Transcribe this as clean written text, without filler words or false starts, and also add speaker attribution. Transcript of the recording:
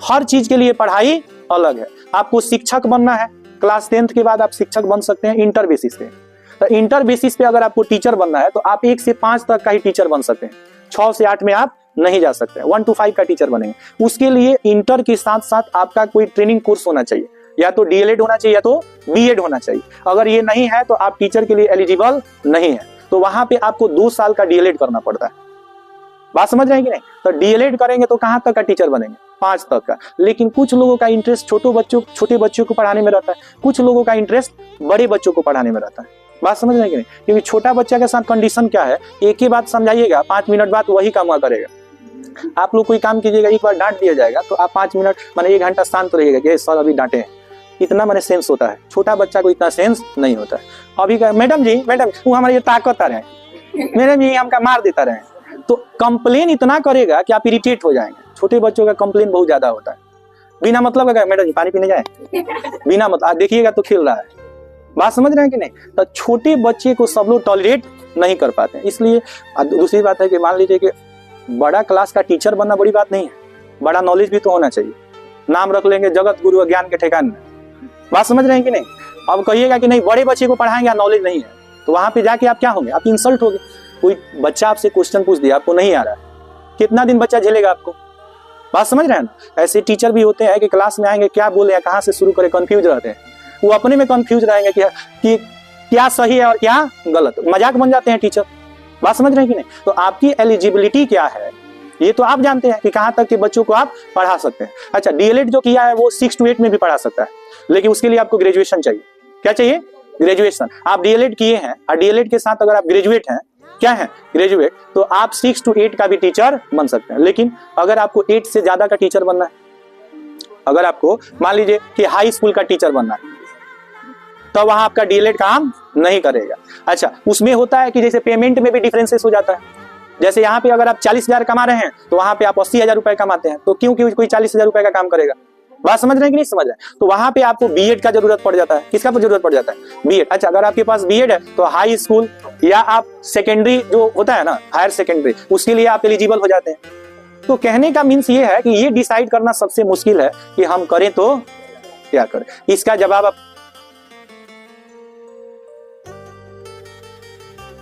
Speaker 1: हर चीज के लिए पढ़ाई अलग है। आपको शिक्षक बनना है, क्लास 10th के बाद आप शिक्षक बन सकते हैं इंटर बेसिस पे। तो इंटर बेसिस पे अगर आपको टीचर बनना है तो आप 1 से 5 तक का ही टीचर बन सकते हैं, 6 से 8 में आप नहीं जा सकते, 1 to 5 का टीचर बनेंगे। उसके लिए इंटर के साथ साथ आपका कोई ट्रेनिंग कोर्स होना चाहिए, या तो डीएलएड होना चाहिए या तो बीएड होना चाहिए। अगर ये नहीं है तो आप टीचर के लिए एलिजिबल नहीं है, तो वहां पे आपको 2 साल का डीएलएड करना पड़ता है। बात समझ रहे हैं कि नहीं? तो डीएलएड करेंगे तो कहां तक का टीचर बनेंगे? 5 तक का। लेकिन कुछ लोगों का इंटरेस्ट छोटे बच्चों को पढ़ाने में रहता है, कुछ लोगों का इंटरेस्ट बड़े बच्चों को पढ़ाने में रहता है। बात समझ रहे हैं कि नहीं? क्योंकि छोटा बच्चा के साथ कंडीशन क्या है, एक ही बात समझाइएगा 5 मिनट बाद वही काम करेगा। आप लोग कोई काम कीजिएगा, एक बार डांट दिया जाएगा तो आप 5 मिनट माने 1 घंटा शांत रहिएगा कि सर अभी डांटे हैं, इतना मैंने सेंस होता है। छोटा बच्चा को इतना सेंस नहीं होता है। अभी का मैडम जी वो हमारे ये ताकत रहे, मैडम जी हमका मार देता रहे, तो कंप्लेन इतना करेगा कि आप इरिटेट हो जाएंगे। छोटे बच्चों का कंप्लेन बहुत ज्यादा होता है, बिना मतलब का मैडम जी पानी पीने जाए, बिना मतलब देखिएगा तो खेल रहा है। बात समझ रहे हैं कि नहीं? तो छोटे बच्चे को सब लोग टॉलरेट नहीं कर पाते हैं। इसलिए दूसरी बात है कि मान लीजिए कि बड़ा क्लास का टीचर बनना बड़ी बात नहीं है, बड़ा नॉलेज भी तो होना चाहिए। नाम रख लेंगे जगत गुरु ज्ञान के ठिकाने में। बात समझ रहे हैं कि नहीं? अब कहिएगा कि नहीं बड़े बच्चे को पढ़ाएंगे नॉलेज नहीं है, तो वहां पे जाके आप क्या होंगे? आप इंसल्ट होगे। कोई बच्चा आपसे क्वेश्चन पूछ दिया, आपको नहीं आ रहा है, कितना दिन बच्चा झेलेगा आपको? बात समझ रहे हैं ना? ऐसे टीचर भी होते हैं कि क्लास में आएंगे, क्या बोले कहाँ से शुरू करें, कंफ्यूज रहते हैं। वो अपने में कंफ्यूज रहेंगे कि क्या सही है और क्या गलत, मजाक बन जाते हैं टीचर। बात समझ रहे हैं कि नहीं? तो आपकी एलिजिबिलिटी क्या है ये तो आप जानते हैं कि कहां तक के बच्चों को आप पढ़ा सकते हैं। अच्छा, डीएलएड जो किया है वो 6 to 8 में भी पढ़ा सकता है, लेकिन उसके लिए आपको ग्रेजुएशन चाहिए। क्या चाहिए? ग्रेजुएशन। आप डीएलएड किए हैं और डीएलएड के साथ अगर आप ग्रेजुएट हैं, क्या है ग्रेजुएट, तो आप 6 to 8 का भी टीचर बन सकते हैं। लेकिन अगर आपको 8 से ज्यादा का टीचर बनना है, अगर आपको मान लीजिए कि हाई स्कूल का टीचर बनना है, तो वहां आपका डीएलएड काम नहीं करेगा। अच्छा, उसमें होता है कि जैसे पेमेंट में भी डिफरेंसेस हो जाता है। जैसे यहाँ पे अगर आप 40,000 कमा रहे हैं तो वहां पे आप 80,000 रुपए कमाते हैं, तो क्यों कोई 40,000 रुपए का काम करेगा? बात समझ रहे हैं कि नहीं समझ रहे हैं? तो वहां पे आपको बीएड का जरूरत पड़ जाता है। किसका जरूरत पड़ जाता है? बीएड। अच्छा, अगर आपके पास बीएड है तो हाई स्कूल या आप सेकेंडरी जो होता है ना, हायर सेकेंडरी, उसके लिए आप एलिजिबल हो जाते हैं। तो कहने का मीन्स ये है कि ये डिसाइड करना सबसे मुश्किल है कि हम करें तो क्या करें। इसका जवाब आप